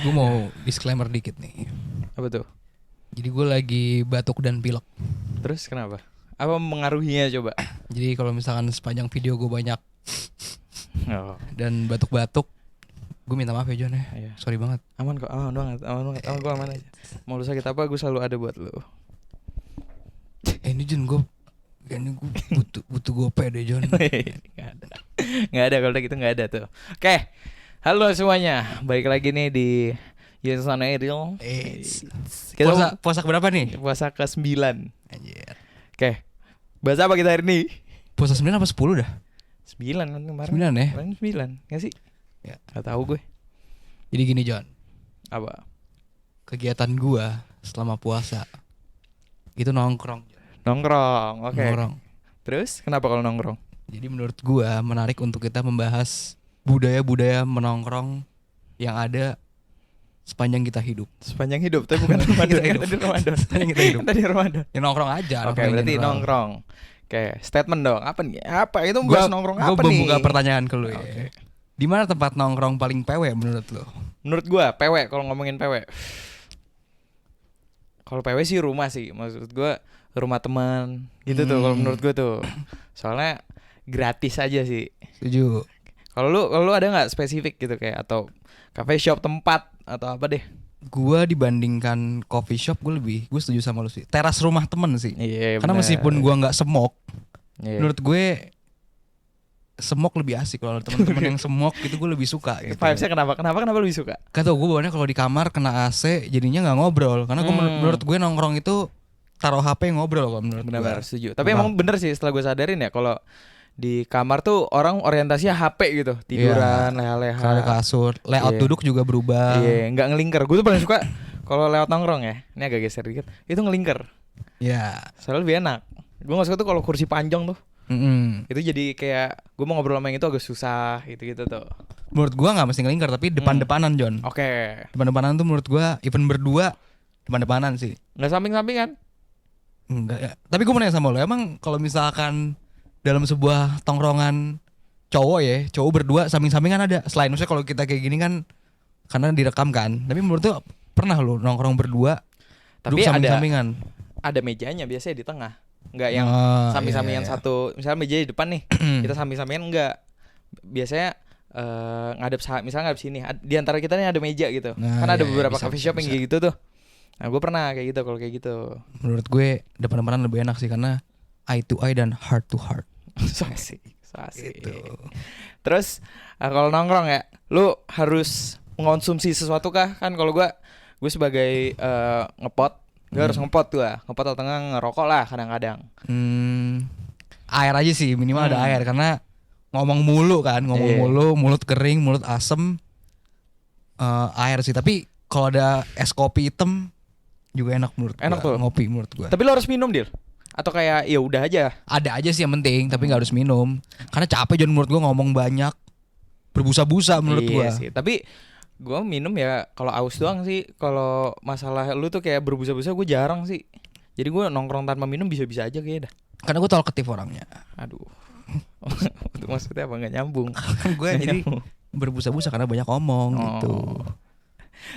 Gue mau disclaimer dikit nih. Apa tuh? Jadi gue lagi batuk dan pilek. Terus kenapa? Apa mengaruhinya coba? Jadi kalau misalkan sepanjang video gue banyak Oh, dan batuk-batuk, gue minta maaf ya John ya. iya. Sorry banget. Aman kok, aman banget. Gue aman aja. Mau lu sakit apa, gue selalu ada buat lu. Ini John gue butuh gope deh John. Nggak ada kalau gitu, nggak ada tuh. Oke, halo semuanya. Balik lagi nih di Yusan Ariel. Kita Puasa berapa nih? puasa ke-9. Anjir. Oke, bahas apa kita hari ini? Puasa 9 apa 10 dah? 9 kan kemarin. 9 ya? Kemarin 9, nggak sih? Ya. Nggak tahu gue. Jadi gini John, Apa? kegiatan gue selama puasa itu nongkrong. Nongkrong, oke. Nongkrong. Terus kenapa kalau nongkrong? Jadi menurut gue menarik untuk kita membahas budaya-budaya menongkrong yang ada sepanjang kita hidup. Sepanjang hidup, tapi bukan Ramadan. Kita hidup. Tadi Ramadan. Sepanjang kita hidup. Tadi Ramadan. Ya nongkrong aja. Oke, nongkrong berarti general. nongkrong. Oke, statement dong. Apa nih? Apa itu Gua bahas nongkrong apa nih? Gue membuka pertanyaan ke lu ya. Oke. Di mana tempat nongkrong paling PW menurut lu? Menurut gua PW, kalau ngomongin PW. Kalau PW sih rumah sih. Maksud gua rumah teman gitu tuh kalau menurut gua tuh. Soalnya gratis aja sih. Setuju. Kalau lu ada nggak spesifik gitu kayak atau cafe shop tempat atau apa deh? Gue dibandingkan coffee shop gue setuju sama lu sih. Teras rumah temen sih. Iya, Karena bener. meskipun gue nggak semok, Iya. menurut gue semok lebih asik. Kalau ada teman-teman yang semok itu gue lebih suka gitu. Vibes-nya kenapa lebih suka? Gak tau, gue bawaannya kalau di kamar kena AC jadinya nggak ngobrol. Karena menurut gue nongkrong itu taruh HP ngobrol kalau menurut Benar-benar gue. setuju. Tapi emang bener sih setelah gue sadarin ya kalau di kamar tuh orang orientasinya HP gitu, tiduran, leha-leha. Kalau ada kasur, layout Iya. duduk juga berubah. Iya, nggak ngelingker. Gue tuh paling suka kalau lewat nongkrong ya. Ini agak geser dikit. Itu ngelingker. Ya. Soalnya lebih enak. Gue nggak suka tuh kalau kursi panjang tuh. Mm-mm. Itu jadi kayak gue mau ngobrol sama yang itu agak susah gitu-gitu tuh. Menurut gue nggak mesti ngelingkar tapi depan-depanan John. Oke. Depan-depanan tuh menurut gue even berdua depan-depanan sih. Nggak samping-sampingan? Enggak ya. Tapi gue mau nanya sama lo, emang kalau misalkan dalam sebuah tongkrongan cowok berdua samping-sampingan ada? Selain maksudnya kalau kita kayak gini kan karena direkam kan. Tapi menurut tuh pernah lo nongkrong berdua Tapi duduk samping-sampingan? ada mejanya biasanya di tengah. Nggak yang Oh, samping-sampingan iya, iya. satu. Misalnya meja di depan nih. Kita samping-sampingan enggak. Biasanya misalnya ngadep sini. Di antara kita nih ada meja gitu. Nah, Kan ada iya, beberapa bisa, coffee bisa, shop yang bisa. kayak gitu tuh. Nah, gue pernah kayak gitu kalau kayak gitu. Menurut gue depan-depanan lebih enak sih karena eye to eye dan heart to heart. So asik. Gitu. Terus kalau nongkrong ya, lu harus mengonsumsi sesuatu kah? Kan kalau gue sebagai ngepot, gue harus ngepot tuh lah. Ngepot atau enggak ngerokok lah kadang-kadang. Air aja sih minimal ada air karena ngomong mulu kan, Iya. mulu, mulut kering, mulut asem. Air sih, tapi kalau ada es kopi hitam juga enak menurut Enak gua. tuh. Ngopi menurut gua. Tapi lu harus minum, Dil? Atau kayak ya udah aja? Ada aja sih yang penting, tapi nggak harus minum. Karena capek John menurut gua ngomong banyak, berbusa-busa menurut Iya gua. sih. Tapi gue minum ya kalau aus doang sih. Kalau masalah lu tuh kayak berbusa-busa gue jarang sih. Jadi gue nongkrong tanpa minum bisa-bisa aja kayaknya dah. Karena gua talkative orangnya. Aduh. Itu maksudnya apa, nggak nyambung? Gue jadi berbusa-busa karena banyak ngomong gitu.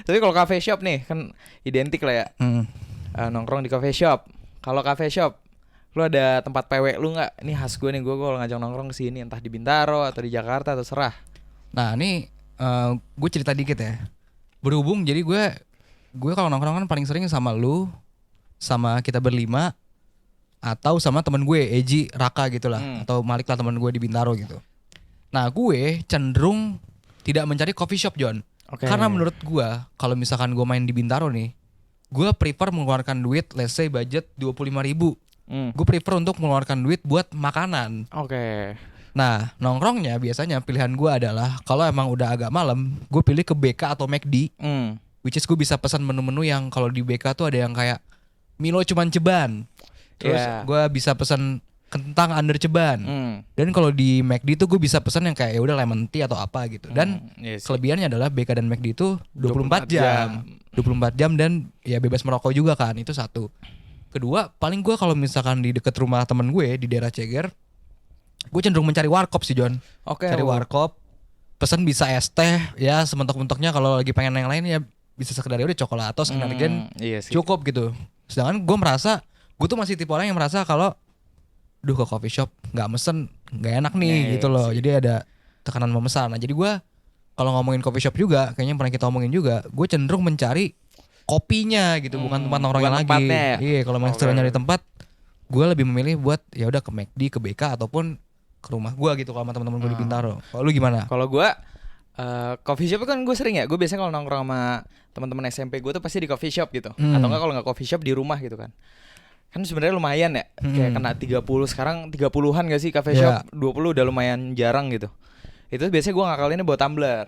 Tapi kalau cafe shop nih kan identik lah ya. Nongkrong di cafe shop. Kalau cafe shop, lu ada tempat PW lu nggak? Ini khas gue nih, gue kalau ngajak nongkrong ke sini entah di Bintaro atau di Jakarta atau serah. Nah ini gue cerita dikit ya. Berhubung jadi gue kalau nongkrong kan paling sering sama lu, sama kita berlima, atau sama temen gue Eji, Raka gitulah, atau Malik lah temen gue di Bintaro gitu. Nah gue cenderung tidak mencari coffee shop John. Oke. Karena menurut gue kalau misalkan gue main di Bintaro nih, gue prefer mengeluarkan duit, let's say budget 25.000. Gue prefer untuk mengeluarkan duit buat makanan. Oke. Nah nongkrongnya biasanya pilihan gue adalah kalau emang udah agak malam, gue pilih ke BK atau McD. Which is gue bisa pesan menu-menu yang kalau di BK tuh ada yang kayak Milo cuman ceban. Terus gue bisa pesan kentang under ceban. Dan kalau di McD tuh gue bisa pesan yang kayak ya udah lemon tea atau apa gitu. Dan Iya sih. kelebihannya adalah BK dan McD itu 24 jam. 24 jam dan ya bebas merokok juga kan. Itu satu. Kedua, paling gue kalau misalkan di deket rumah temen gue di daerah Ceger, gue cenderung mencari warkop sih John. Oke. Cari warkop, pesan bisa es teh ya sementok-mentoknya. Kalau lagi pengen yang lain ya bisa sekedar udah coklatos kenalin iya sih. cukup gitu. Sedangkan gue merasa gue tuh masih tipe orang yang merasa kalau ke coffee shop nggak mesen nggak enak nih gitu loh. Jadi ada tekanan memesan. Nah jadi gue kalau ngomongin coffee shop juga kayaknya pernah kita omongin juga, gue cenderung mencari kopinya gitu, bukan tempat nongkrongnya lagi. Ya? Iya, kalau misalnya nyari tempat, gue lebih memilih buat ya udah ke McD, ke BK ataupun ke rumah gue gitu kalau sama teman-teman gue di Bintaro. Kalau lu gimana? Kalau gue coffee shop kan gue sering ya. Gue biasanya kalau nongkrong sama teman-teman SMP gue tuh pasti di coffee shop gitu. Atau enggak kalau nggak coffee shop di rumah gitu kan. Kan sebenarnya lumayan ya. Kayak kena 30 sekarang 30-an gak sih coffee shop? 20 udah lumayan jarang gitu. Itu biasanya gue ngakalinnya bawa tumbler.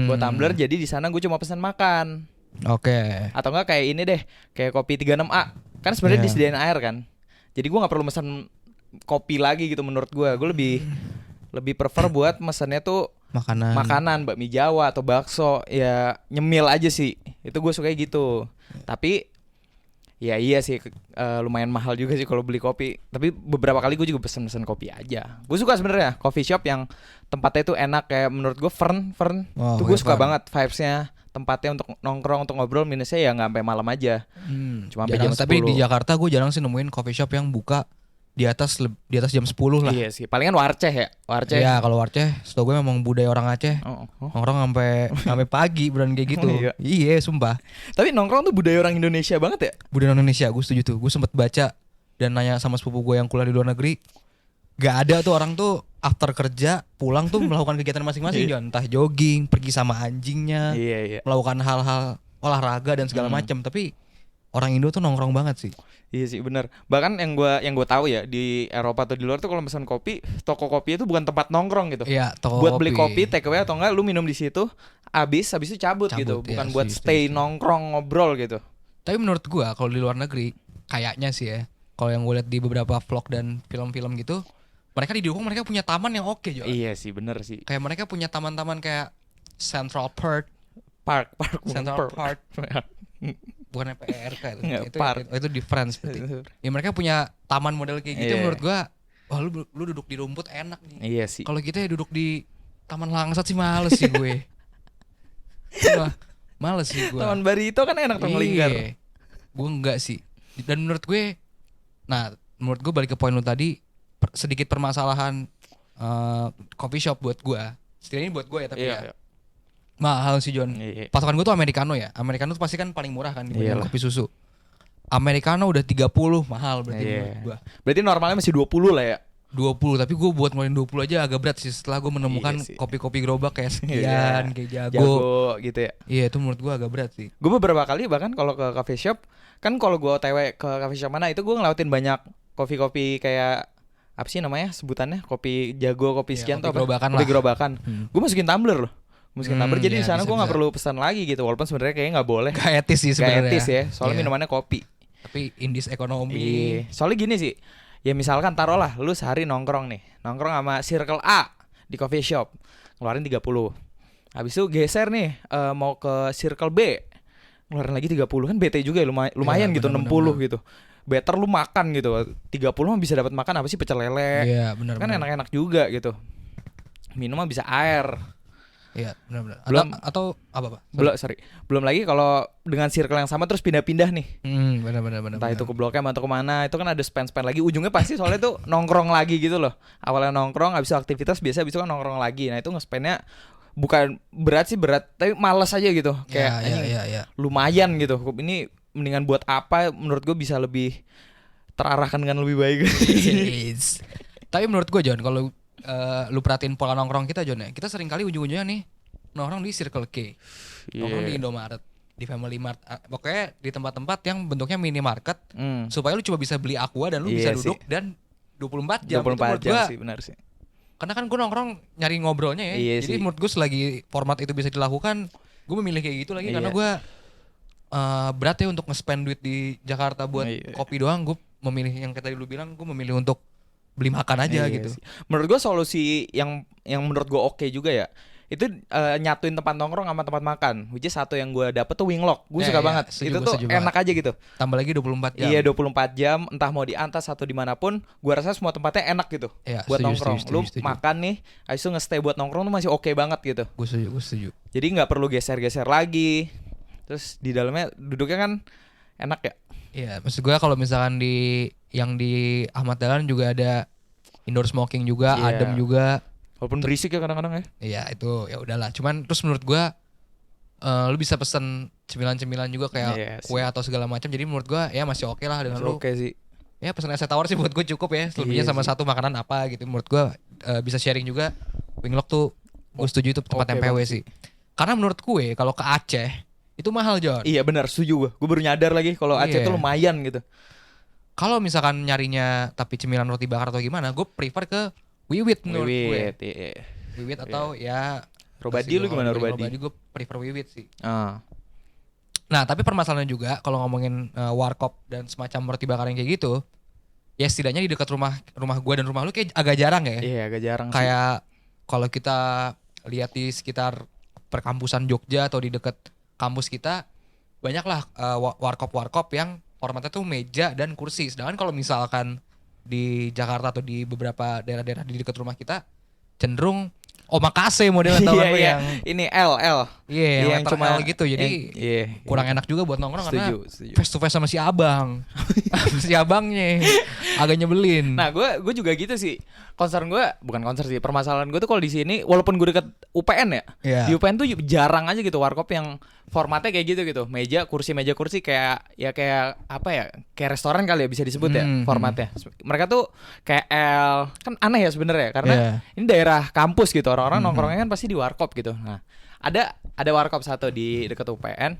Bawa tumbler jadi di sana gue cuma pesan makan. Oke. Atau enggak kayak ini deh, kayak kopi 36A. Kan sebenarnya disediain air kan. Jadi gue nggak perlu pesan kopi lagi gitu menurut gue. Gue lebih prefer buat mesennya tuh makanan, bakmi Jawa atau bakso, ya nyemil aja sih. Itu gue suka gitu. Tapi ya iya sih lumayan mahal juga sih kalau beli kopi. Tapi beberapa kali gue juga pesen kopi aja. Gue suka sebenarnya coffee shop yang tempatnya itu enak, kayak menurut gue Fern tuh gue suka banget vibes-nya. Tempatnya untuk nongkrong, untuk ngobrol, minusnya ya nggak sampai malam aja. Cuma sampai jam 10. Tapi di Jakarta gue jarang sih nemuin coffee shop yang buka di atas jam 10 lah. Iya sih, palingan Warceh ya. Iya, kalau Warceh setahu gue memang budaya orang Aceh. Nongkrong sampai pagi beran kayak gitu. Iya, sumpah. Tapi nongkrong tuh budaya orang Indonesia banget ya? Budaya Indonesia, gue setuju tuh. Gue sempet baca dan nanya sama sepupu gue yang kuliah di luar negeri. Gak ada tuh orang tuh after kerja pulang tuh melakukan kegiatan masing-masing, entah jogging, pergi sama anjingnya, melakukan hal-hal olahraga dan segala macam. Tapi orang Indo tuh nongkrong banget sih. Iya sih, benar. Bahkan yang gue tahu ya di Eropa atau di luar tuh kalau pesan kopi, toko kopi itu bukan tempat nongkrong gitu. Iya, toko buat kopi. Beli kopi take away atau enggak lu minum di situ, habis itu cabut gitu, bukan buat stay nongkrong ngobrol gitu. Tapi menurut gue kalau di luar negeri kayaknya sih ya, kalau yang gue lihat di beberapa vlog dan film-film gitu, mereka didukung, mereka punya taman yang oke juga. Iya sih, bener sih. Kayak mereka punya taman-taman kayak Central Park. Bukan PRK itu di France berarti. Ya mereka punya taman model kayak gitu. Menurut gua, wah lu duduk di rumput enak nih. Iya sih. Kalau kita ya duduk di taman langsat sih males sih gue. Males sih gue. Taman Barito kan enak tuh ngelingkar. Gue enggak sih. Dan menurut gue, menurut gue balik ke poin lu tadi, sedikit permasalahan coffee shop buat gue. Setidaknya buat gue ya, tapi mahal sih John. Patokan gue tuh Americano ya. Americano tuh pasti kan paling murah kan dibanding kopi susu. Americano udah 30 mahal berarti menurut gue. Berarti normalnya masih 20 lah ya. 20, tapi gue buat ngeluarin 20 aja agak berat sih setelah gue menemukan kopi-kopi gerobak kayak sekian, kayak jago gitu ya. Iya, itu menurut gue agak berat sih. Gue beberapa kali bahkan kalau ke coffee shop, kan kalau gue OTW ke coffee shop mana itu gue ngelewatin banyak kopi-kopi kayak apa sih namanya sebutannya, kopi jago, kopi sekian tuh apa? Kopi gerobakan. Gue masukin tumbler loh. Jadi di sana gue nggak perlu pesan lagi gitu, walaupun sebenarnya kayaknya nggak boleh. Gak etis sih sebenarnya. Gak etis ya, soalnya minumannya kopi. Tapi indis ekonomi. Soalnya gini sih, ya misalkan taruhlah lu sehari nongkrong sama Circle A di coffee shop, ngeluarin 30. Habis itu geser nih mau ke Circle B, ngeluarin lagi 30, kan bete juga ya, lumayan gitu, 60 gitu. Better lu makan gitu. 30 mah bisa dapat makan apa sih, pecel lele. Iya, benar. Kan enak-enak juga gitu. Minum mah bisa air. Iya, benar. Atau apa? Belum lagi kalau dengan circle yang sama terus pindah-pindah nih. Benar. Entah itu ke Blok M atau kemana, itu kan ada spend lagi. Ujungnya pasti soalnya tuh nongkrong lagi gitu loh. Awalnya nongkrong, habis itu aktivitas biasa, habis itu kan nongkrong lagi. Nah itu nge-spendnya bukan berat, tapi malas aja gitu. Kayak lumayan gitu. Ini mendingan buat apa, menurut gue bisa lebih terarahkan dengan lebih baik. Tapi menurut gue John, kalau lu perhatiin pola nongkrong kita John ya, kita sering kali ujung-ujungnya nih nongkrong di Circle K, nongkrong di Indomaret, di Family Mart, pokoknya di tempat-tempat yang bentuknya minimarket, supaya lu cuma bisa beli aqua dan lu bisa duduk dan 24 jam. 24 jam sih, benar sih. Karena kan gue nongkrong nyari ngobrolnya ya. Jadi menurut gue selagi format itu bisa dilakukan, gue memilih kayak gitu lagi. Karena gue berat ya untuk nge-spend duit di Jakarta buat kopi doang. Gue memilih yang kayak tadi lu bilang, gue memilih untuk beli makan aja gitu. Menurut gue solusi yang menurut gue oke juga ya, itu nyatuin tempat nongkrong sama tempat makan. Which is satu yang gue dapet tuh Winglock. Gue suka banget. Itu tuh enak aja gitu. Tambah lagi 24 jam. Iya, 24 jam, entah mau di Antas atau dimanapun, gue rasa semua tempatnya enak gitu. Buat nongkrong. Lu makan nih, habis itu nge-stay buat nongkrong tuh masih oke banget gitu. Gue setuju. Jadi nggak perlu geser-geser lagi. Terus di dalamnya duduknya kan enak ya. Iya, maksud gue kalau misalkan yang di Ahmad Dahlan juga ada indoor smoking juga, adem juga. Walaupun berisik ya kadang-kadang ya. Iya, itu ya udahlah. Cuman terus menurut gue lu bisa pesen cemilan-cemilan juga kayak kue atau segala macam. Jadi menurut gue ya masih oke lah dengan lu. Oke sih. Ya pesen es tawar sih buat gue cukup ya. Selebihnya sama satu makanan apa gitu. Menurut gue bisa sharing juga. Winglock tuh gue setuju itu tempat yang PW sih. Karena menurut gue kalau ke Aceh itu mahal, John. Iya benar, setuju gue. Gue baru nyadar lagi kalau Aceh tuh lumayan gitu. Kalau misalkan nyarinya tapi cemilan roti bakar atau gimana, gue prefer ke Wiwit menurut gue. Iya. Wiwit atau ya Robadi, lu gimana Robadi? Robadi gue prefer Wiwit sih. Nah tapi permasalahannya juga kalau ngomongin warkop dan semacam roti bakar yang kayak gitu, ya setidaknya di dekat rumah gue dan rumah lu kayak agak jarang ya. Iya agak jarang. Kayak kalau kita lihat di sekitar perkampusan Jogja atau di dekat kampus kita, banyaklah warkop yang formatnya tuh meja dan kursi. Sedangkan kalau misalkan di Jakarta atau di beberapa daerah-daerah di dekat rumah kita cenderung omakase modelnya yang ini L. Iya, yang cuma L gitu. Jadi kurang enak juga buat nongkrong karena face to face sama si abang. Si abangnya agak nyebelin. Nah, gue juga gitu sih. Bukan concern sih. Permasalahan gue tuh kalau di sini walaupun gue deket UPN ya. Di UPN tuh jarang aja gitu warkop yang formatnya kayak gitu. Meja kursi kayak apa ya? Kayak restoran kali ya bisa disebut ya formatnya. Mereka tuh kayak L. Kan aneh ya sebenarnya karena ini daerah kampus gitu. Orang-orang nongkrongnya kan pasti di warkop gitu. Nah, ada warkop satu di dekat UPN.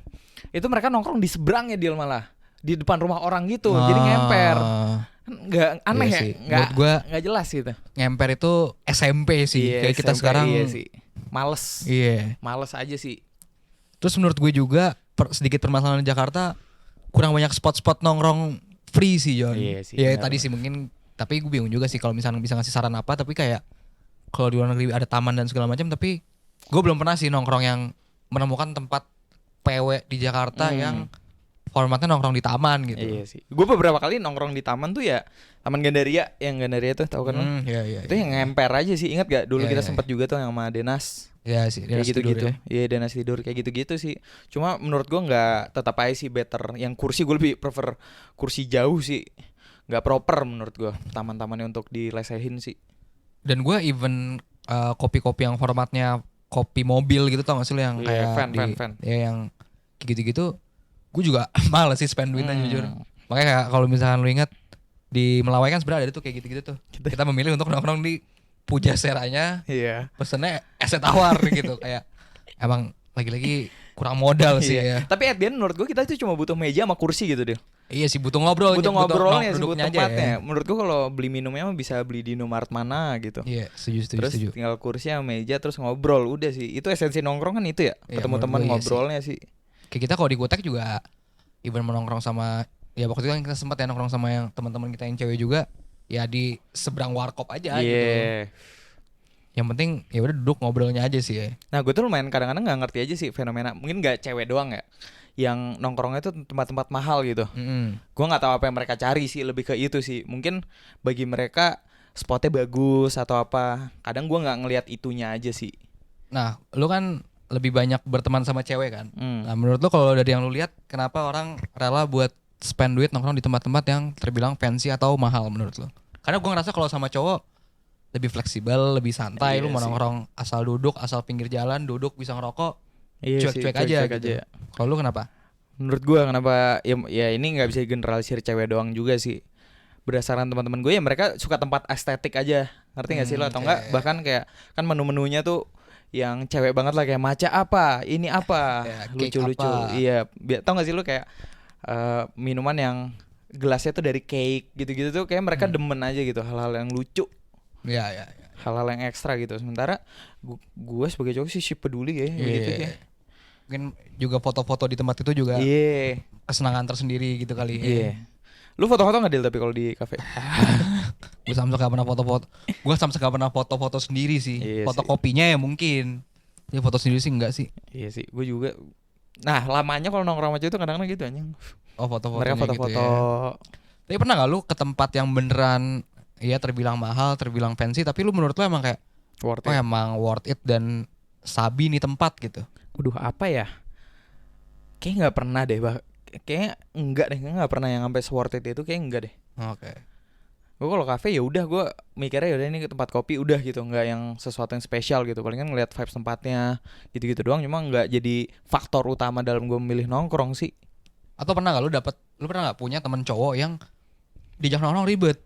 Itu mereka nongkrong di seberang ya deal malah. Di depan rumah orang gitu. Jadi ngemper. Nggak aneh ya? Nggak jelas gitu. Ngemper itu SMP sih. Kayak kita SMP, sekarang sih. Males. Males aja sih. Terus menurut gue juga sedikit permasalahan di Jakarta kurang banyak spot-spot nongkrong free sih, John. Ya tadi sih mungkin, tapi gue bingung juga sih kalau misalnya bisa ngasih saran apa. Tapi kayak kalau di luar negeri ada taman dan segala macam, tapi gue belum pernah sih nongkrong yang menemukan tempat PW di Jakarta yang formatnya nongkrong di taman gitu. Iya sih. Gue beberapa kali nongkrong di taman tuh ya Taman Gandaria, yang Gandaria tuh tahu kan? Itu yang ngemper aja sih. Ingat gak dulu kita sempat juga tuh yang sama Denas. Iya sih, Denas gitu-gitu. Iya, Denas tidur kayak gitu-gitu sih. Cuma menurut gue nggak, tetap aja sih better. Yang kursi gue lebih prefer kursi jauh sih. Nggak proper menurut gue taman-tamannya untuk dilesehin sih. Dan gue even kopi-kopi yang formatnya kopi mobil gitu tau gak sih lo yang kayak fan. Ya yang kayak gitu-gitu gue juga males sih spend duitnya jujur. Makanya kalau misalkan lo ingat di Melawai kan sebenarnya ada tuh kayak gitu-gitu tuh. Kita memilih untuk nongkrong di Pujaseranya. Pesennya es tawar gitu kayak emang lagi-lagi kurang modal sih ya. Tapi at the end menurut gue kita itu cuma butuh meja sama kursi gitu deh. Iya sih butuh ngobrolnya sih, butuh tempatnya. Menurut gue kalau beli minumnya bisa beli di Indomaret mana gitu. Iya, setuju. Terus tinggal kursi sama meja terus ngobrol, udah sih. Itu esensi nongkrong kan itu ya. Ketemu teman ngobrolnya sih. Kayak kita kalau di Gotek juga even menongkrong sama, ya waktu itu kan kita sempat ya nongkrong sama yang teman-teman kita yang cewek juga, ya di seberang warkop aja gitu. Yang penting ya udah duduk ngobrolnya aja sih ya. Nah, gue tuh lumayan kadang-kadang nggak ngerti aja sih fenomena. Mungkin nggak cewek doang ya yang nongkrongnya itu tempat-tempat mahal gitu. Gue nggak tahu apa yang mereka cari sih, lebih ke itu sih. Mungkin bagi mereka spotnya bagus atau apa. Kadang gue nggak ngelihat itunya aja sih. Nah, lu kan lebih banyak berteman sama cewek kan. Nah, menurut lu kalau dari yang lu lihat, kenapa orang rela buat spend duit nongkrong di tempat-tempat yang terbilang fancy atau mahal menurut lu? Karena gue ngerasa kalau sama cowok lebih fleksibel, lebih santai. Lu mau nongkrong asal duduk, asal pinggir jalan, duduk bisa ngerokok. Cuek-cuek aja gitu. Kalau lu kenapa? Menurut gue kenapa ya ini nggak bisa generalisir cewek doang juga sih. Berdasarkan teman-teman gue ya mereka suka tempat estetik aja. Ngerti nggak sih lo atau enggak? Bahkan kayak kan menu-menunya tuh yang cewek banget lah kayak maca apa, ini apa, lucu-lucu. Iya, tau nggak sih lo kayak minuman yang gelasnya tuh dari cake gitu-gitu tuh kayak mereka demen aja gitu hal-hal yang lucu. Iya. Hal-hal yang ekstra gitu. Sementara gue sebagai cowok sih peduli ya gitu ya. Mungkin juga foto-foto di tempat itu juga kesenangan tersendiri gitu kali. Lu foto-foto nggak Dil tapi kalau di kafe? Gue sampai gak pernah foto-foto. Gue sampai gak pernah foto-foto sendiri sih. Foto kopinya ya mungkin. Ya foto sendiri sih enggak sih. Iya sih, gue juga. Nah lamanya kalau nongkrong sama cewek itu kadang-kadang gitu anjing. Oh foto-foto. Mereka foto-foto. Gitu ya. Tapi pernah gak lu ke tempat yang beneran ya terbilang mahal, terbilang fancy, tapi lu menurut lu emang kayak emang worth it dan sabi nih tempat gitu? Waduh apa ya? Kayaknya nggak pernah deh, kayaknya nggak pernah yang sampai worth it itu, kayak enggak deh. Oke. Gue kalau kafe ya udah, gue mikirnya ya udah ini ke tempat kopi udah gitu, nggak yang sesuatu yang spesial gitu. Palingan ngeliat vibes tempatnya gitu-gitu doang, cuma nggak jadi faktor utama dalam gue memilih nongkrong sih. Atau pernah gak lu pernah gak punya temen cowok yang diajak nongkrong ribet?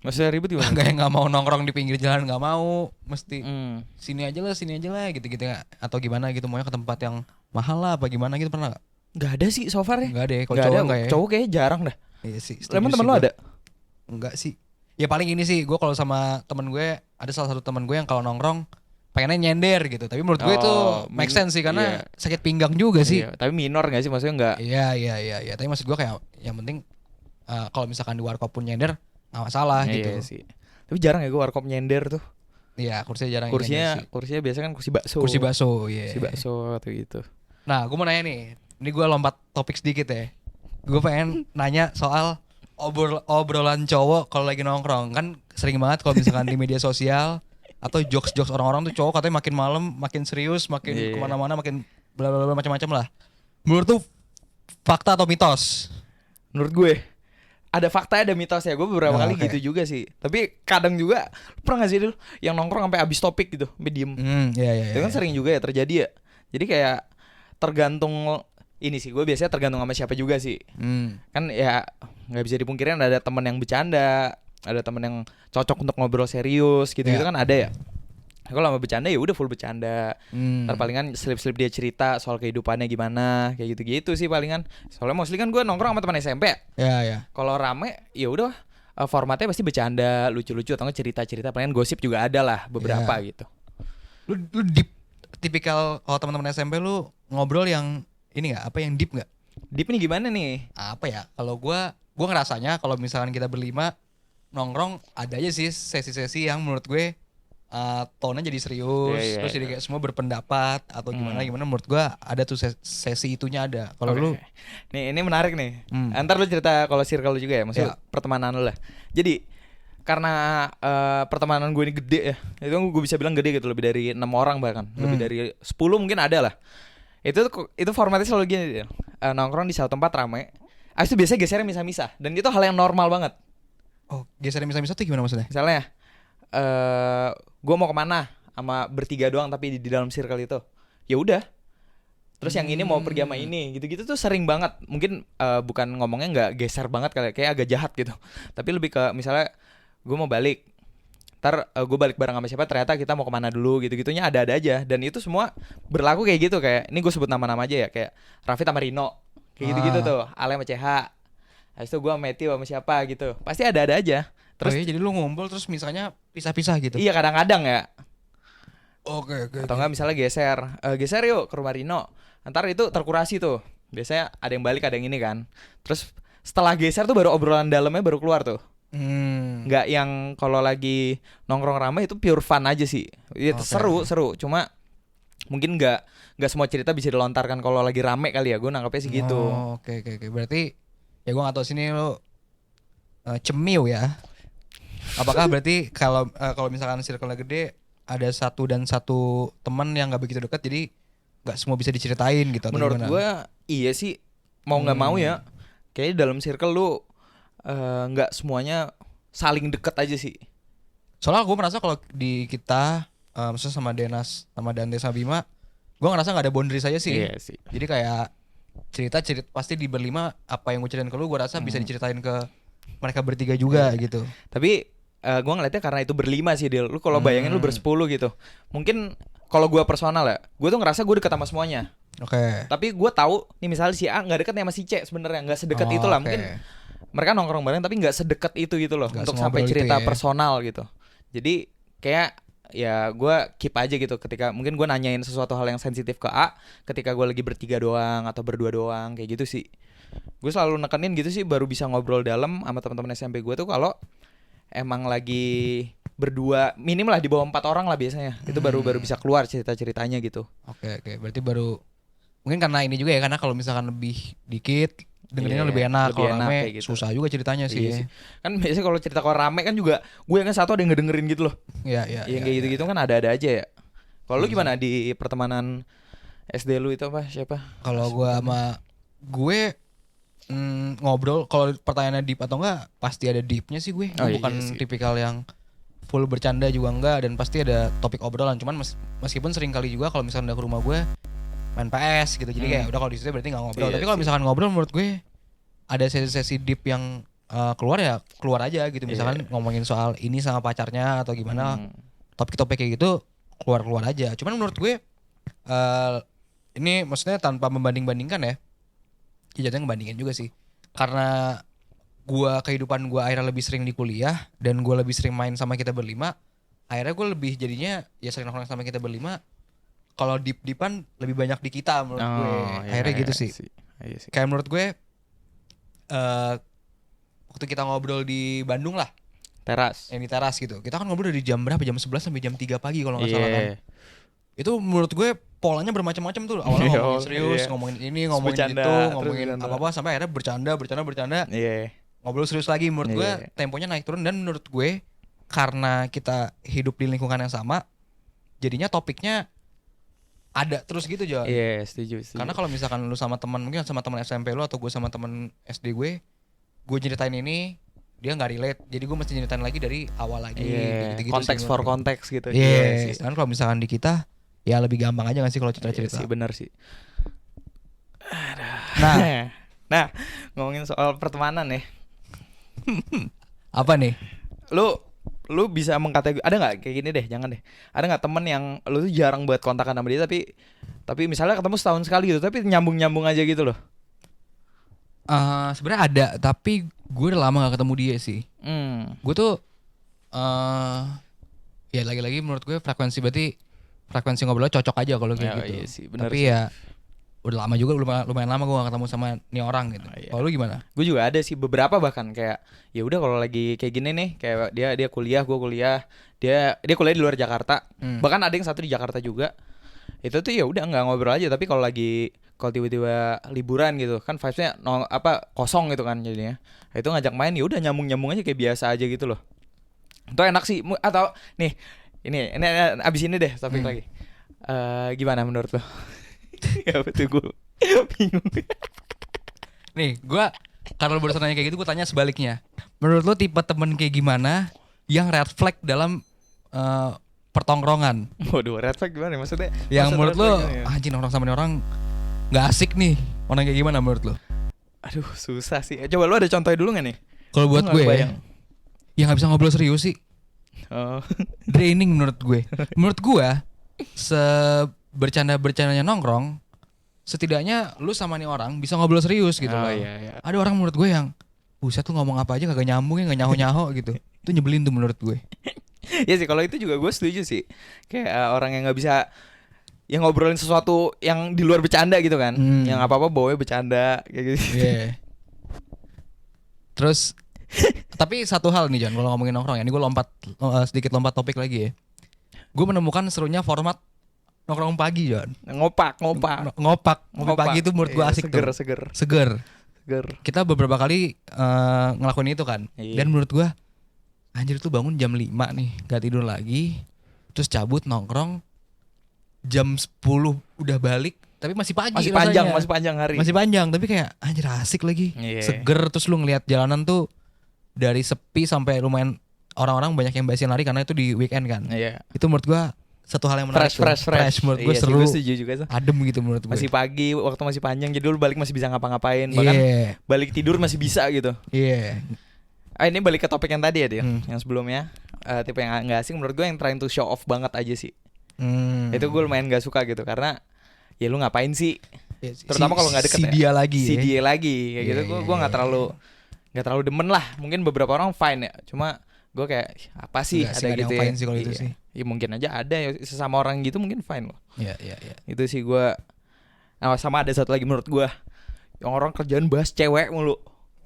Maksudnya ribet gimana? Gak yang gak mau nongkrong di pinggir jalan, gak mau, mesti sini aja lah gitu-gitu gak? Atau gimana gitu, maunya ke tempat yang mahal lah apa gimana gitu, pernah gak? Gak ada sih so far ya. Gak ada ya, kalau cowok gak ya? Cowok kayaknya jarang dah. Iya sih. Emang temen lu ada? Enggak sih. Ya paling ini sih, gue kalau sama temen gue, ada salah satu temen gue yang kalau nongkrong pengennya nyender gitu. Tapi menurut gue itu make sense sih, karena sakit pinggang juga sih. Tapi minor gak sih, maksudnya enggak? Iya. Tapi maksud gue kayak yang penting kalau misalkan di warkop pun nyender nggak masalah gitu. Iya sih. Tapi jarang ya gue warkop nyender tuh. Iya, kursinya jarang. Kursinya biasanya kan kursi bakso. Kursi bakso, iya. Kursi bakso atau gitu. Nah, gue mau nanya nih. Ini gue lompat topik sedikit ya. Gue pengen nanya soal obrolan cowok kalau lagi nongkrong. Kan sering banget kalau misalkan di media sosial atau jokes orang-orang tuh cowok katanya makin malam makin serius, makin kemana-mana, makin bla bla bla macam-macam lah. Menurut tuh fakta atau mitos? Menurut gue ada fakta, ada mitos ya. Gue beberapa kali gitu juga sih. Tapi kadang juga pernah gak sih dulu yang nongkrong sampai habis topik gitu, sampai diem. Iya. Itu kan sering juga ya terjadi ya. Jadi kayak tergantung ini sih. Gue biasanya tergantung sama siapa juga sih. Kan ya nggak bisa dipungkirin ada teman yang bercanda, ada teman yang cocok untuk ngobrol serius gitu-gitu kan ada ya. Kalau sama bercanda ya udah full bercanda. Ntar palingan slip dia cerita soal kehidupannya gimana, kayak gitu-gitu sih palingan. Soalnya mostly kan gue nongkrong sama teman SMP. Iya. Kalau rame ya udah formatnya pasti bercanda, lucu-lucu atau cerita-cerita, palingan gosip juga ada lah beberapa gitu. Lu deep tipikal kalau teman-teman SMP lu ngobrol yang ini nggak, apa yang deep nggak? Deep nih gimana nih? Apa ya? Kalau gua ngerasanya kalau misalkan kita berlima nongkrong ada aja sih sesi-sesi yang menurut gue tone-nya jadi serius, terus jadi kayak semua berpendapat atau gimana menurut gua ada tuh sesi itunya ada. Kalau lu nih ini menarik nih. Ntar lu cerita kalau circle lu juga ya, maksudnya pertemanan lu lah. Jadi karena pertemanan gue ini gede ya, itu gue bisa bilang gede gitu, lebih dari 6 orang bahkan, lebih dari 10 mungkin ada lah. Itu formatnya selalu gini, nongkrong di satu tempat rame, abis itu biasanya gesernya misah-misah, dan itu hal yang normal banget. Oh, gesernya misah-misah tuh gimana maksudnya? Misalnya gue mau kemana sama bertiga doang tapi di dalam circle itu, ya udah. Terus yang ini mau pergi sama ini, gitu-gitu tuh sering banget. Mungkin bukan ngomongnya nggak geser banget, kayak agak jahat gitu. Tapi lebih ke misalnya gue mau balik, ntar gue balik bareng sama siapa, ternyata kita mau kemana dulu, gitu-gitunya ada-ada aja. Dan itu semua berlaku kayak gitu, kayak ini gue sebut nama-nama aja ya, kayak Raffi sama Rino, kayak gitu-gitu tuh, Ale sama CH. Habis itu gue sama Matthew sama siapa gitu, pasti ada-ada aja. Terus jadi lu ngumpul terus misalnya pisah-pisah gitu? Iya, kadang-kadang ya. Oke. Atau enggak misalnya geser yuk ke rumah Rino, ntar itu terkurasi tuh, biasanya ada yang balik ada yang ini kan. Terus setelah geser tuh baru obrolan dalamnya baru keluar tuh. Nggak yang kalau lagi nongkrong ramai itu pure fun aja sih. Itu seru. Cuma mungkin nggak semua cerita bisa dilontarkan kalau lagi rame kali ya. Gue nangkepnya sih gitu. Oke. Berarti ya gue nggak tahu sini lo cemil ya. Apakah berarti kalau misalkan circle gede ada satu teman yang nggak begitu dekat, jadi nggak semua bisa diceritain gitu? Menurut gue iya sih, mau nggak mau ya. Kayaknya dalam circle lu nggak semuanya saling deket aja sih. Soalnya gue merasa kalau di kita maksudnya sama Denas, sama Dante, sama Bima, gue ngerasa nggak ada boundary saja sih. Iya sih. Jadi kayak cerita pasti di berlima, apa yang gue ceritain ke lu gue rasa bisa diceritain ke mereka bertiga juga gitu. Tapi gue ngeliatnya karena itu berlima sih, Dil. Lu kalau bayangin lu bersepuluh gitu, mungkin kalau gue personal ya, gue tuh ngerasa gue deket sama semuanya. Tapi gue tahu nih misalnya si A nggak deket nih sama si C, sebenarnya nggak sedekat itu lah. Mungkin mereka nongkrong bareng tapi nggak sedekat itu gitu loh, gak untuk sampai cerita gitu ya, personal gitu. Jadi kayak ya gue keep aja gitu, ketika mungkin gue nanyain sesuatu hal yang sensitif ke A ketika gue lagi bertiga doang atau berdua doang, kayak gitu sih. Gue selalu nekenin gitu sih, baru bisa ngobrol dalam sama teman-teman SMP gue tuh kalau emang lagi berdua, minim lah di bawah 4 orang lah biasanya. Itu baru bisa keluar cerita-ceritanya gitu. Oke. Berarti baru mungkin karena ini juga ya, karena kalau misalkan lebih dikit dengerinnya lebih enak. Kalau rame gitu, susah juga ceritanya sih. Kan biasanya kalau cerita kalau rame kan juga gue yang satu ada yang ngedengerin gitu loh. Iya. Yang kayak gitu-gitu kan ada-ada aja ya. Kalau lu gimana di pertemanan SD lu itu apa, siapa? Kalau gue sama gue ngobrol kalau pertanyaannya deep atau enggak pasti ada deepnya sih gue. Gue bukan tipikal yang full bercanda juga enggak, dan pasti ada topik obrolan. Cuman meskipun sering kali juga kalau misalnya udah ke rumah gue main PS gitu, jadi kayak udah kalau di situ berarti nggak ngobrol. Tapi kalau misalkan ngobrol menurut gue ada sesi-sesi deep yang keluar ya keluar aja gitu. Misalkan ngomongin soal ini sama pacarnya atau gimana, topik-topik kayak gitu keluar aja. Cuman menurut gue ini maksudnya tanpa membanding-bandingkan ya, jadinya ngebandingin juga sih, karena kehidupan gue akhirnya lebih sering di kuliah dan gue lebih sering main sama kita berlima. Akhirnya gue lebih jadinya ya sering nongkrong sama kita berlima. Kalau deep-deepan lebih banyak di kita menurut gue. Akhirnya gitu sih. Kayak menurut gue waktu kita ngobrol di Bandung lah, teras. Yang di teras gitu. Kita kan ngobrol dari jam berapa? Jam 11 sampai jam 3 pagi kalau enggak salah kan. Itu menurut gue polanya bermacam-macam tuh. Awalnya ngomongin serius, ngomongin ini, ngomongin bercanda, itu, ngomongin apa-apa sampai akhirnya bercanda. Ngobrol serius lagi. Menurut gue temponya naik turun, dan menurut gue karena kita hidup di lingkungan yang sama, jadinya topiknya ada terus gitu, Jon. Iya, setuju. Karena kalau misalkan lu sama teman, mungkin sama teman SMP lu atau gue sama teman SD gue ceritain ini, dia nggak relate, jadi gue mesti ceritain lagi dari awal lagi. Gitu-gitu konteks for konteks gitu. Kan kalau misalkan di kita ya lebih gampang aja nggak sih kalau cerita-cerita. Sih, benar sih. Nah, ngomongin soal pertemanan nih. Apa nih? Lu bisa mengkategori, ada nggak kayak gini deh, jangan deh. Ada nggak temen yang lu tuh jarang buat kontakan sama dia, tapi misalnya ketemu setahun sekali gitu, tapi nyambung aja gitu loh. Sebenarnya ada, tapi gue udah lama gak ketemu dia sih. Gue tuh ya lagi-lagi menurut gue frekuensi ngobrolnya cocok aja kalau kayak gitu. Iya sih, bener tapi sih. Ya udah lama juga, lumayan lama gue gak ketemu sama nih orang gitu. Kalau lu gimana? Gue juga ada sih beberapa, bahkan kayak ya udah kalau lagi kayak gini nih, kayak dia kuliah, gue kuliah, dia kuliah di luar Jakarta. Bahkan ada yang satu di Jakarta juga. Itu tuh ya udah nggak ngobrol aja, tapi kalau tiba-tiba liburan gitu kan, vibesnya kosong gitu kan jadinya. Itu ngajak main ya udah nyambung aja kayak biasa aja gitu loh. Itu enak sih. Atau nih ini abis ini deh topik lagi. Gimana menurut lo? Ya betul, gue bingung. Nih gue karena lu barusan nanya kayak gitu, gue tanya sebaliknya. Menurut lo tipe temen kayak gimana yang red flag dalam pertongkrongan? Waduh, red flag gimana maksudnya? Yang menurut lo anjing nongkrong sama nih orang nggak asik nih. Orang kayak gimana menurut lo? Aduh, susah sih. Coba lu ada contohnya dulu gak nih? Kalau buat gue yang gak bisa ngobrol serius sih. Draining menurut gue. Menurut gue bercandanya nongkrong, setidaknya lu sama nih orang bisa ngobrol serius gitu loh. Iya. Ada orang menurut gue yang buset tuh ngomong apa aja kagak nyambung, gak nyaho-nyaho gitu. Itu nyebelin tuh menurut gue. Ya sih, kalau itu juga gue setuju sih. Kayak orang yang gak bisa yang ngobrolin sesuatu yang di luar bercanda gitu kan. Yang apa-apa bawanya bercanda kayak gitu. Terus tapi satu hal nih Jon, kalau ngomongin nongkrong ya, ini gue sedikit lompat topik lagi ya. Gue menemukan serunya format nongkrong pagi, Jon. Ngopak pagi itu menurut gue asik. Seger. Kita beberapa kali ngelakuin itu kan. Dan menurut gue anjir tuh bangun jam 5 nih, gak tidur lagi, terus cabut nongkrong jam 10 udah balik, tapi masih pagi, masih panjang hari, masih panjang, tapi kayak anjir asik lagi. Seger. Terus lu ngelihat jalanan tuh dari sepi sampai lumayan orang-orang banyak yang basian lari karena itu di weekend kan. Itu menurut gua satu hal yang menarik. Fresh menurut gua seru, juga adem gitu menurut gua. Masih pagi, waktu masih panjang, jadi lu balik masih bisa ngapa-ngapain, bahkan balik tidur masih bisa gitu. Ini balik ke topik yang tadi ya dia, yang sebelumnya, tipe yang nggak asing menurut gue yang trying to show off banget aja sih. Itu gue lumayan nggak suka gitu, karena ya lu ngapain sih? Terutama kalau nggak deket dia lagi kayak gitu. Gue nggak terlalu demen lah. Mungkin beberapa orang fine ya, cuma gue kayak apa sih ada gitu ya? Sih kalau itu sih. Ya mungkin aja ada ya, sesama orang gitu mungkin fine loh. Iya. Itu sih gue. Nah, sama ada satu lagi menurut gue, yang orang kerjaan bahas cewek mulu.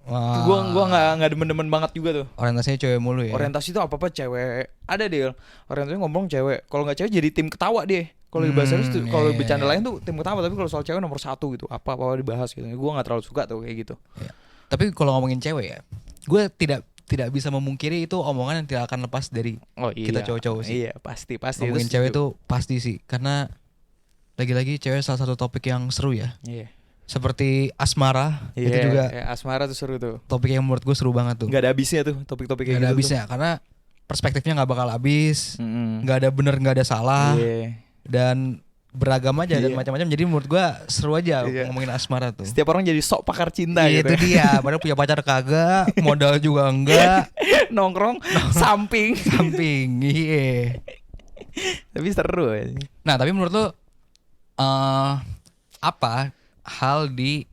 Gue nggak demen-demen banget juga tuh. Orientasinya cewek mulu ya. Orientasi tuh apa cewek. Ada deh orientasinya ngomong cewek. Kalau nggak cewek jadi tim ketawa dia. Kalau dibahas serius tuh, kalau bercanda lain tuh tim ketawa, tapi kalau soal cewek nomor 1 gitu. Apa dibahas gitu. Gue nggak terlalu suka tuh kayak gitu. Tapi kalau ngomongin cewek ya, gue tidak bisa memungkiri itu omongan yang tidak akan lepas dari kita cowok-cowok sih. Iya, pasti. Ngomongin cewek tuh pasti sih, karena lagi-lagi cewek salah satu topik yang seru ya. Iya. seperti asmara. Itu juga asmara tuh seru tuh. Topik yang menurut gue seru banget tuh. Gak ada habisnya tuh topik-topik kayak gitu. Gak ada habisnya karena perspektifnya gak bakal habis. Gak ada bener gak ada salah. Dan beragam aja dan macam-macam. Jadi menurut gue seru aja ngomongin asmara tuh. Setiap orang jadi sok pakar cinta gitu. Itu dia. Padahal punya pacar kagak, modal juga enggak. Nongkrong samping. Iya. Tapi seru ya. Nah tapi menurut lo apa hal di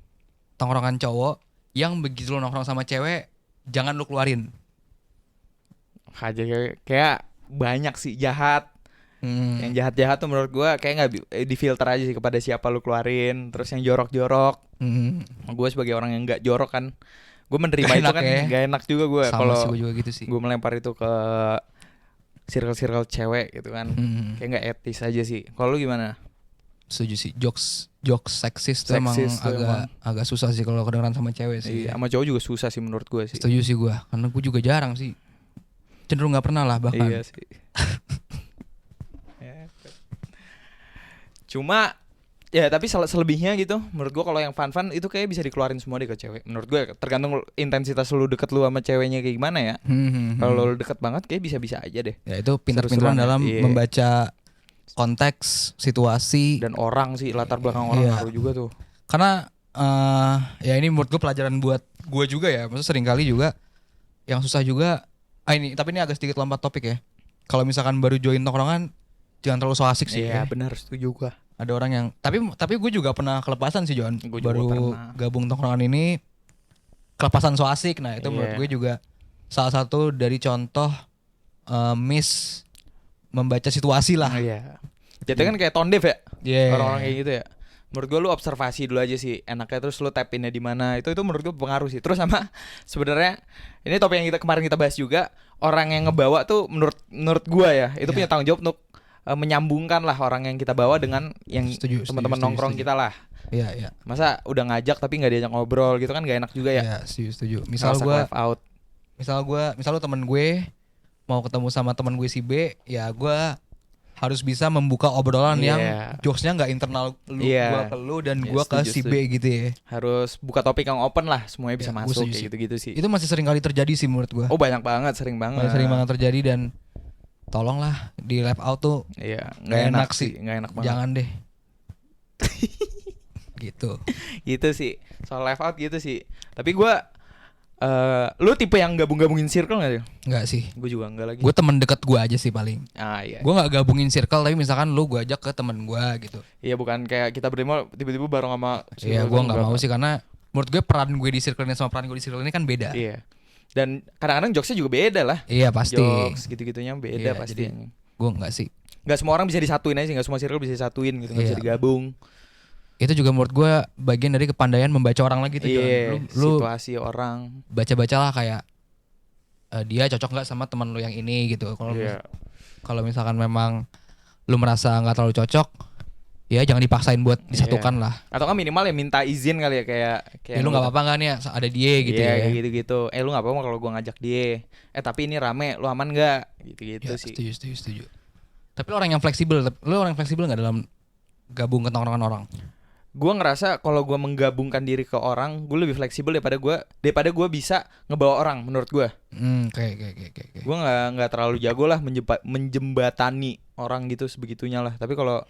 tongkrongan cowok yang begitu lo nongkrong sama cewek jangan lo keluarin? Kayak banyak sih jahat. Yang jahat-jahat tuh menurut gue kayak nggak difilter aja sih kepada siapa lu keluarin. Terus yang jorok-jorok, gue sebagai orang yang nggak jorok kan, gue menerima itu kan nggak enak juga gue kalau gitu gue melempar itu ke circle cewek gitu kan, kayak nggak etis aja sih. Kalau lu gimana? Setuju sih, jokes seksis tuh emang agak susah sih kalau kedengeran sama cewek sih. Iya, sama cowok juga susah sih menurut gue sih. Setuju sih gue, karena gue juga jarang sih, cenderung nggak pernah lah bahkan. Iya sih. Cuma ya tapi selebihnya gitu menurut gue kalau yang fun itu kayak bisa dikeluarin semua deh ke cewek. Menurut gue tergantung intensitas lu deket lu sama ceweknya kayak gimana ya. Kalau lu deket banget kayak bisa-bisa aja deh. Ya itu pintar-pintaran dalam membaca konteks, situasi dan orang sih, latar belakang orang ngaruh juga tuh. Karena ya ini menurut gue pelajaran buat gue juga ya. Maksudnya sering kali juga yang susah juga. Tapi ini agak sedikit lompat topik ya. Kalau misalkan baru join tongkrongan jangan terlalu so asik sih. Iya benar, setuju gue. Ada orang yang tapi gue juga pernah kelepasan sih John. Baru gabung tongkrongan ini kelepasan so asik. Nah itu menurut gue juga salah satu dari contoh miss membaca situasi lah. Iya. Jadi kan kayak tone deaf ya. Orang-orang kayak gitu ya. Menurut gue lu observasi dulu aja sih enaknya, terus lu tap in-nya di mana. Itu menurut gue pengaruh sih. Terus sama sebenarnya ini topik yang kemarin kita bahas juga, orang yang ngebawa tuh menurut gue ya, itu punya tanggung jawab untuk menyambungkan lah orang yang kita bawa dengan yang teman-teman nongkrong kita lah. Iya. Masa udah ngajak tapi nggak diajak ngobrol gitu kan gak enak juga ya. Iya, setuju. Misal lu temen gue mau ketemu sama teman gue si B, ya gue harus bisa membuka obrolan yang jokesnya nggak internal gue ke lu dan gue ke si B gitu ya. Harus buka topik yang open lah, semuanya bisa masuk kayak gitu-gitu sih. Itu masih sering kali terjadi sih menurut gue. Oh banyak banget, sering banget terjadi dan tolonglah di live out tuh. Iya, nggak enak sih, nggak enak banget. Jangan deh. Gitu sih, soal live out gitu sih. Tapi gue lu tipe yang gabungin circle gak sih? Enggak sih. Gue juga enggak lagi. Gue temen deket gue aja sih paling. Iya. Gue gak gabungin circle, tapi misalkan lu gue ajak ke temen gue gitu. Iya, bukan kayak kita berlima tiba-tiba bareng sama. Iya, gue gak mau sih karena menurut gue peran gue di circle ini sama peran gue di circle ini kan beda. Iya. Dan kadang-kadang jokesnya juga beda lah. Iya pasti. Jokes gitu-gitunya beda pasti. Gue enggak sih. Gak semua orang bisa disatuin aja, gak semua circle bisa disatuin gitu, gak bisa digabung. Itu juga menurut gue bagian dari kepandaian membaca orang lagi tuh. Lu situasi orang. Baca-bacalah kayak dia cocok nggak sama teman lu yang ini gitu. Kalau misalkan memang lu merasa nggak terlalu cocok, ya jangan dipaksain buat disatukan lah. Atau kan minimal ya minta izin kali ya kayak lu nggak apa-apa nggak nih ada dia gitu ya. Kayak gitu-gitu. Lu nggak apa-apa kalau gua ngajak dia. Tapi ini rame, lu aman nggak? Gitu-gitu sih. Setuju. Tapi lu orang yang fleksibel nggak dalam gabung ke tongkrongan orang? Gue ngerasa kalau gue menggabungkan diri ke orang, gue lebih fleksibel daripada gue bisa ngebawa orang menurut gue. Kayak. Gue nggak terlalu jago lah menjembatani orang gitu sebegitunya lah. Tapi kalau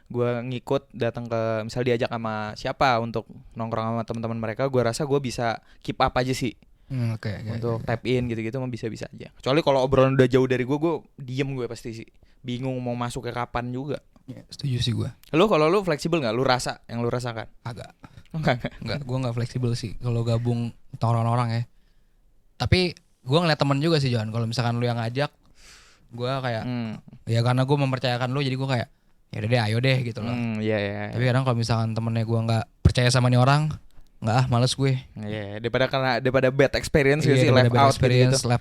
gue ngikut datang ke misal diajak sama siapa untuk nongkrong sama teman-teman mereka, gue rasa gue bisa keep up aja sih. Untuk tap in gitu-gitu mah bisa-bisa aja. Kecuali kalau obrolan udah jauh dari gue diem gue pasti sih. Bingung mau masuk ke kapan juga. Ya, setuju sih gue. Kalau lu fleksibel nggak? Lu rasakan? Agak. Enggak. Gue nggak fleksibel sih kalau gabung tongkrongan orang ya. Tapi gue ngeliat temen juga sih John. Kalau misalkan lu yang ngajak, gue kayak ya karena gue mempercayakan lu, jadi gue kayak ya udah deh, ayo deh gitu loh. Iya. Tapi kadang kalau misalkan temennya gue nggak percaya sama nih orang, nggak males gue. Iya. Daripada bad experience gitu sih, live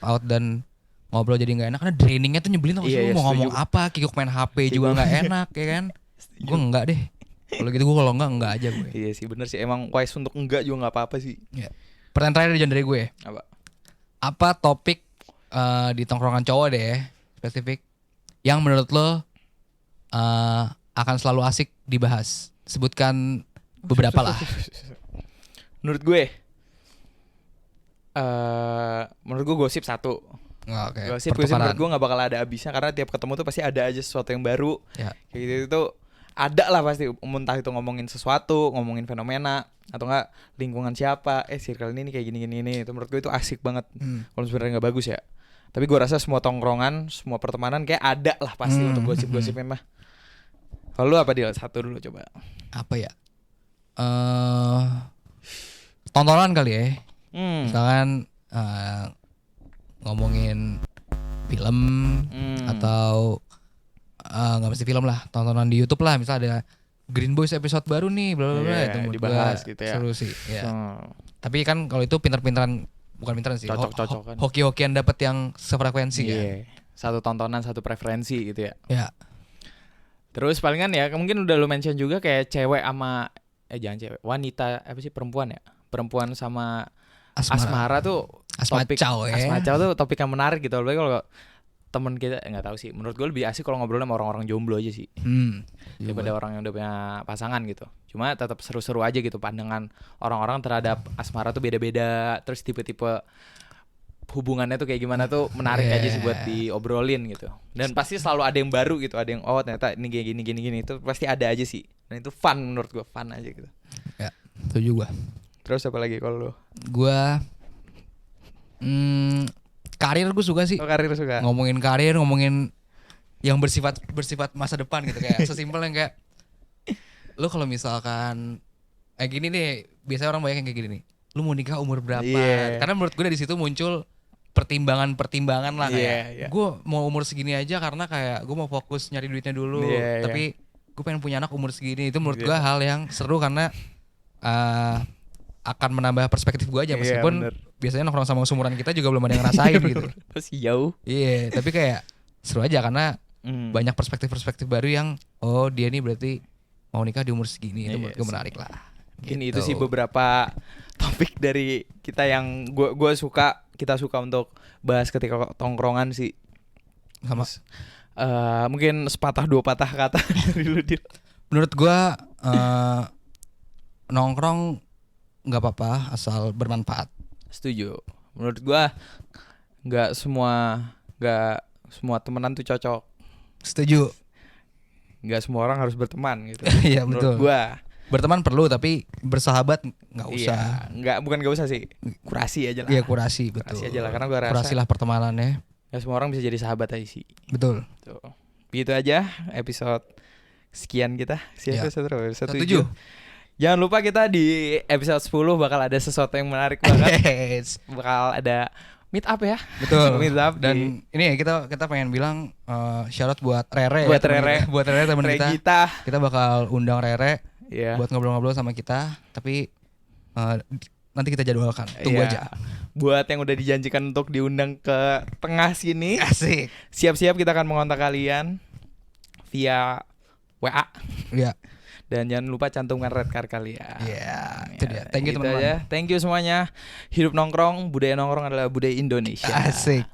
out dan ngobrol jadi nggak enak karena drainingnya tuh nyebelin tau. Lu mau ngomong apa, kikuk main HP juga nggak enak ya kan. Gue enggak deh. Kalau gitu gue kalau enggak aja gue. Iya sih bener sih, emang wise untuk enggak juga nggak apa-apa sih. Pertanyaan terakhir dari gue. Apa topik di tongkrongan cowok deh spesifik yang menurut lo akan selalu asik dibahas? Sebutkan Beberapa lah. Menurut gue gosip satu. Oke. Gosip menurut gue nggak bakal ada habisnya karena tiap ketemu tuh pasti ada aja sesuatu yang baru. Ya. Kayak gitu itu ada lah pasti. Entah itu ngomongin sesuatu, ngomongin fenomena atau enggak lingkungan siapa. Circle ini kayak gini. Itu menurut gue itu asik banget. Kalau sebenarnya nggak bagus ya. Tapi gue rasa semua tongkrongan, semua pertemanan kayak ada lah pasti untuk gosip-gosipnya mah. Kalau lu apa dia? Satu dulu coba. Apa ya? Tontonan kali ya. Misalkan ngomongin film atau nggak mesti film lah, tontonan di YouTube lah. Misal ada Green Boys episode baru nih, bla bla bla, itu dibahas gitu ya. Seru sih. Ya. Tapi kan kalau itu pintar-pintaran, bukan pintaran sih. Cocok-cocokan. Hoki-hokian dapat yang sefrekuensi kan. Satu tontonan, satu preferensi gitu ya. Ya. Terus palingan ya, mungkin udah lu mention juga kayak cewek sama jangan cewek, wanita perempuan ya. Perempuan sama asmara tuh Asmacau ya. Asmacau tuh topik yang menarik gitu. Apalagi kalau temen kita nggak tahu sih. Menurut gue lebih asik kalau ngobrol sama orang-orang jomblo aja sih. Daripada orang yang udah punya pasangan gitu. Cuma tetap seru-seru aja gitu pandangan orang-orang terhadap asmara tuh beda-beda. Terus tipe-tipe hubungannya tuh kayak gimana tuh menarik aja sih buat diobrolin gitu. Dan pasti selalu ada yang baru gitu. Ada yang ternyata ini kayak gini. Itu pasti ada aja sih. Dan itu fun menurut gue. Fun aja gitu. Ya, setuju gue. Terus apa lagi kalau lu? Gue karir gue suka sih. Karir suka. Ngomongin karir, ngomongin yang bersifat masa depan gitu. Kayak sesimpel yang kayak lu kalau misalkan gini nih, biasanya orang banyak yang kayak gini nih. Lu mau nikah umur berapa? Karena menurut gue dari situ muncul pertimbangan lah kayak gue mau umur segini aja karena kayak gue mau fokus nyari duitnya dulu. Tapi gue pengen punya anak umur segini. Itu menurut gue hal yang seru karena akan menambah perspektif gue aja meskipun biasanya nongkrong sama seumuran kita juga belum ada yang ngerasain gitu. Masih jauh. Iya, tapi kayak seru aja karena banyak perspektif baru yang dia nih berarti mau nikah di umur segini. Itu menurut gue menarik lah. Mungkin itu sih beberapa topik dari kita yang kita suka untuk bahas ketika tongkrongan sih. Sama mungkin sepatah dua patah kata dari lu Dir. Menurut gue nongkrong nggak apa-apa asal bermanfaat. Setuju. Menurut gua nggak semua temenan tuh cocok. Setuju. Nggak semua orang harus berteman gitu. Iya betul. Menurut gua berteman perlu tapi bersahabat nggak usah. Bukan nggak usah sih. Kurasi aja lah. Iya kurasi betul. Kurasi aja lah karena gua rasa. Kurasilah pertemanannya. Nggak semua orang bisa jadi sahabat aja sih. Betul. Tuh. Begitu aja episode sekian kita. Episode 7. Jangan lupa kita di episode 10 bakal ada sesuatu yang menarik banget. Bakal ada meet up ya. Betul. Meet up dan ini kita pengen bilang shout out buat Rere. Buat Rere. Buat Rere teman kita. Kita bakal undang Rere buat ngobrol-ngobrol sama kita. Tapi nanti kita jadwalkan. Tunggu aja. Buat yang udah dijanjikan untuk diundang ke tengah sini. Asik. Siap-siap kita akan mengontak kalian via WA. Iya. Dan jangan lupa cantumkan red card kalian. Itu dia. Thank you teman-teman. Thank you semuanya. Hidup nongkrong, budaya nongkrong adalah budaya Indonesia. Asik.